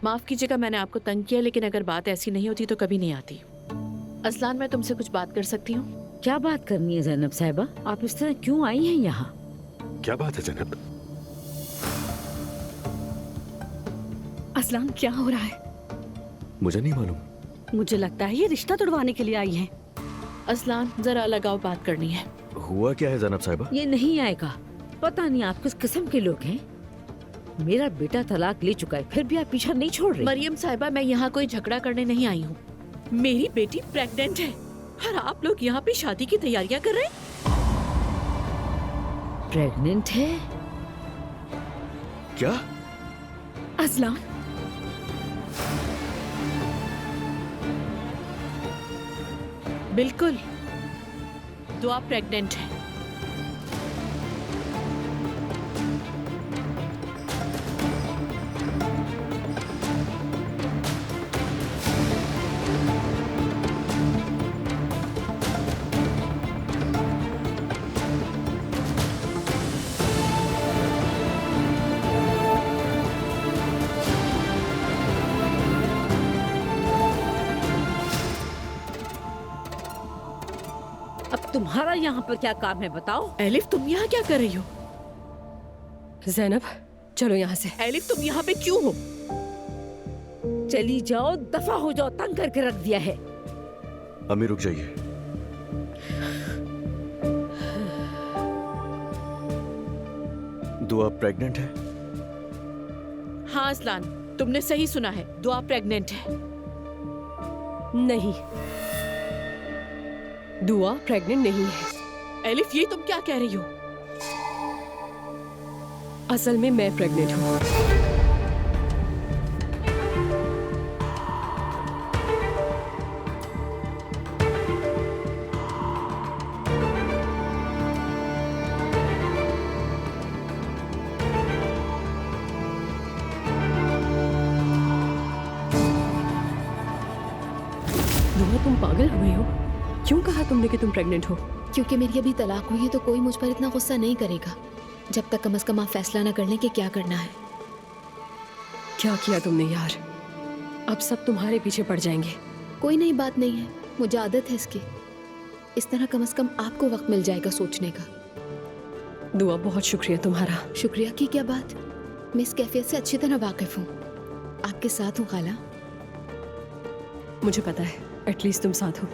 माफ कीजिएगा मैंने आपको तंग किया, लेकिन अगर बात ऐसी नहीं होती तो कभी नहीं आती। असलान, मैं तुमसे कुछ बात कर सकती हूँ? क्या बात करनी है जैनब साहिबा? आप इस तरह क्यों आई हैं यहाँ? क्या बात है जैनब? असलान, क्या हो रहा है? मुझे नहीं मालूम। मुझे लगता है ये रिश्ता तुड़वाने के लिए आई हैं। असलान, जरा लगाओ, बात करनी है। हुआ क्या है जैनब साहिबा? ये नहीं आएगा। पता नहीं आप किस किस्म के लोग हैं। मेरा बेटा तलाक ले चुका है, फिर भी आप पीछा नहीं छोड़ रहे। मरियम साहिबा, मैं यहाँ कोई झगड़ा करने नहीं आई हूँ। मेरी बेटी प्रेग्नेंट है और आप लोग यहाँ पे शादी की तैयारियां कर रहे हैं। प्रेग्नेंट है? क्या? असलान, बिल्कुल, दुआ प्रेग्नेंट है। अब तुम्हारा यहाँ पर क्या काम है बताओ? एलिफ, तुम यहाँ क्या कर रही हो? जैनब चलो यहाँ से। एलिफ, तुम यहाँ पे क्यों हो? चली जाओ, दफा हो जाओ, तंग करके रख दिया है। अम्मी रुक जाइए। दुआ प्रेग्नेंट है? हाँ असलान, तुमने सही सुना है, दुआ प्रेग्नेंट है। नहीं, दुआ प्रेग्नेंट नहीं है। एलिफ, ये तुम क्या कह रही हो? असल में मैं प्रेग्नेंट हूँ। दुआ, तुम पागल हुई हो? क्यों कहा तुमने कि तुम प्रेग्नेंट हो? क्योंकि मेरी अभी तलाक हुई है तो कोई मुझ पर इतना गुस्सा नहीं करेगा, जब तक कम से कम आप फैसला ना कर लें कि क्या करना है। क्या किया तुमने यार? अब सब तुम्हारे पीछे पड़ जाएंगे। कोई नई बात नहीं है, मुझे आदत है इसकी। इस तरह कम से कम आपको वक्त मिल जाएगा सोचने का। दुआ, बहुत शुक्रिया तुम्हारा। शुक्रिया की क्या बात, मैं इस कैफियत से अच्छी तरह वाकिफ हूँ। आपके साथ हूँ खाला। मुझे पता है, एटलीस्ट तुम साथ हो।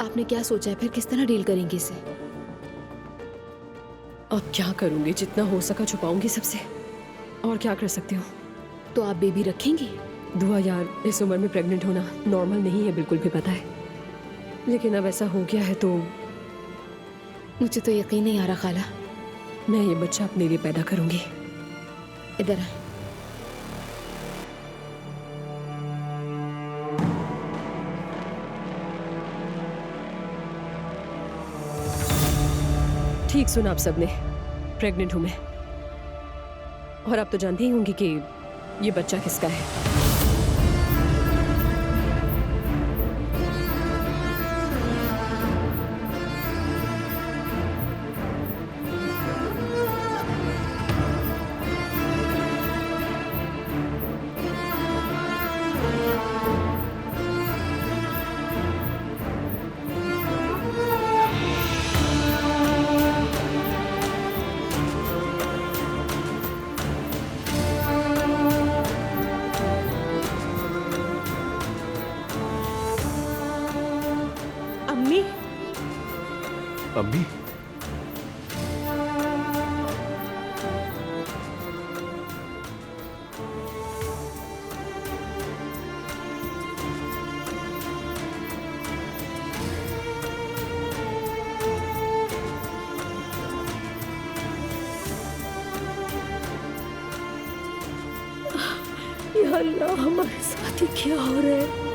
आपने क्या सोचा है फिर, किस तरह डील करेंगी इसे? अब क्या करूंगी, जितना हो सका छुपाऊंगी सबसे। और क्या कर सकती हूँ? तो आप बेबी रखेंगी? दुआ यार, इस उम्र में प्रेग्नेंट होना नॉर्मल नहीं है, बिल्कुल भी पता है। लेकिन अब ऐसा हो गया है तो मुझे तो यकीन नहीं आ रहा खाला। मैं ये बच्चा अपने लिए पैदा करूंगी। इधर आए। ठीक सुना आप सबने, प्रेग्नेंट हूं मैं। और आप तो जानती ही होंगी कि ये बच्चा किसका है। अम्मी, अम्मी? या अल्लाह, हमारे साथ ही क्या हो रहा है?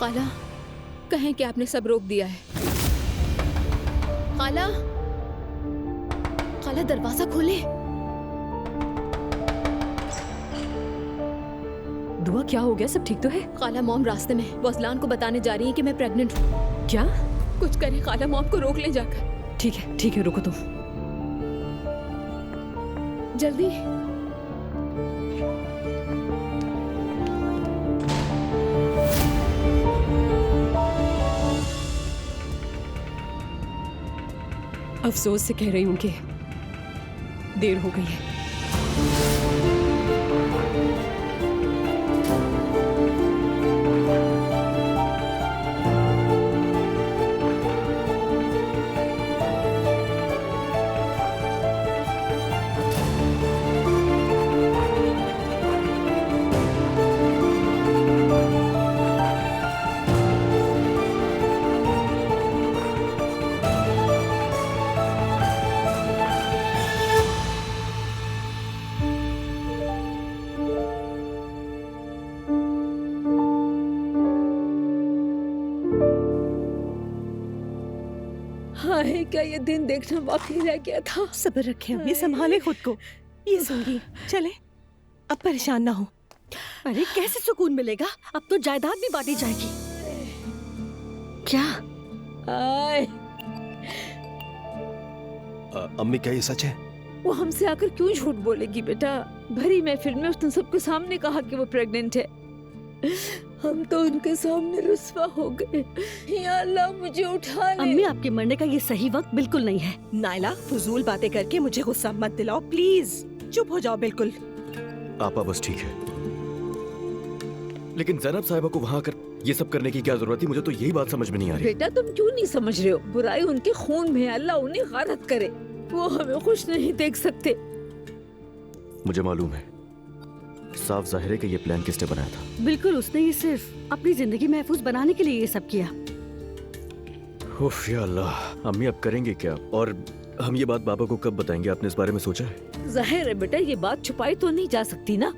खाला, कहें कि आपने सब रोक दिया है। खाला, खाला दरवाजा खोले। दुआ, क्या हो गया? सब ठीक तो है? खाला, मॉम रास्ते में वो असलान को बताने जा रही है कि मैं प्रेग्नेंट हूँ। क्या? कुछ करें खाला, मॉम को रोक ले जाकर। ठीक है, रुको तुम। जल्दी। अफसोस से कह रही हूँ कि देर हो गई है। हाय, क्या ये दिन देखना बाकी रह गया था। सब्र रखें अम्मी, संभाले खुद को। ये सुनिए, चले, अब परेशान ना हो। अरे कैसे सुकून मिलेगा? अब तो जायदाद भी बांटी जाएगी। क्या? हाय, अम्मी क्या ये सच है? वो हमसे आकर क्यों झूठ बोलेगी बेटा? भरी महफिल में उसने सबके सामने कहा कि वो प्रेग्नेंट है। हम तो उनके सामने रुस्वा हो गए। या अल्लाह, मुझे उठा ले। अम्मी, आपके मरने का ये सही वक्त बिल्कुल नहीं है। नायला, फजूल बातें करके मुझे गुस्सा मत दिलाओ प्लीज। चुप हो जाओ बिल्कुल। आपा बस ठीक है, लेकिन जैनब साहिबा को वहाँ कर ये सब करने की क्या जरूरत थी? मुझे तो यही बात समझ में नहीं आ रही। बेटा, तुम क्यों नहीं समझ रहे हो? बुराई उनके खून में है। अल्लाह उन्हें गारत करे, वो हमें खुश नहीं देख सकते। मुझे मालूम है, साफ जाहिर है कि ये प्लान किसने बनाया था। बिल्कुल, उसने ये सिर्फ अपनी जिंदगी महफूज बनाने के लिए ये सब किया। उफ या अल्लाह, अम्मी अब करेंगे क्या? और हम ये बात बाबा को कब बताएंगे? आपने इस बारे में सोचा है? जाहिर है बेटा, ये बात छुपाई तो नहीं जा सकती ना।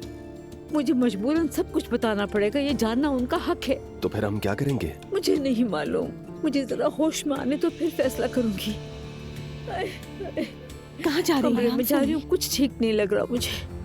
मुझे मजबूरन सब कुछ बताना पड़ेगा, ये जानना उनका हक है। तो फिर हम क्या करेंगे? मुझे नहीं मालूम, मुझे जरा होश में आने तो फिर फैसला करूंगी। कहाँ जा रही कमरे है? में जा रही हूँ, कुछ ठीक नहीं लग रहा मुझे।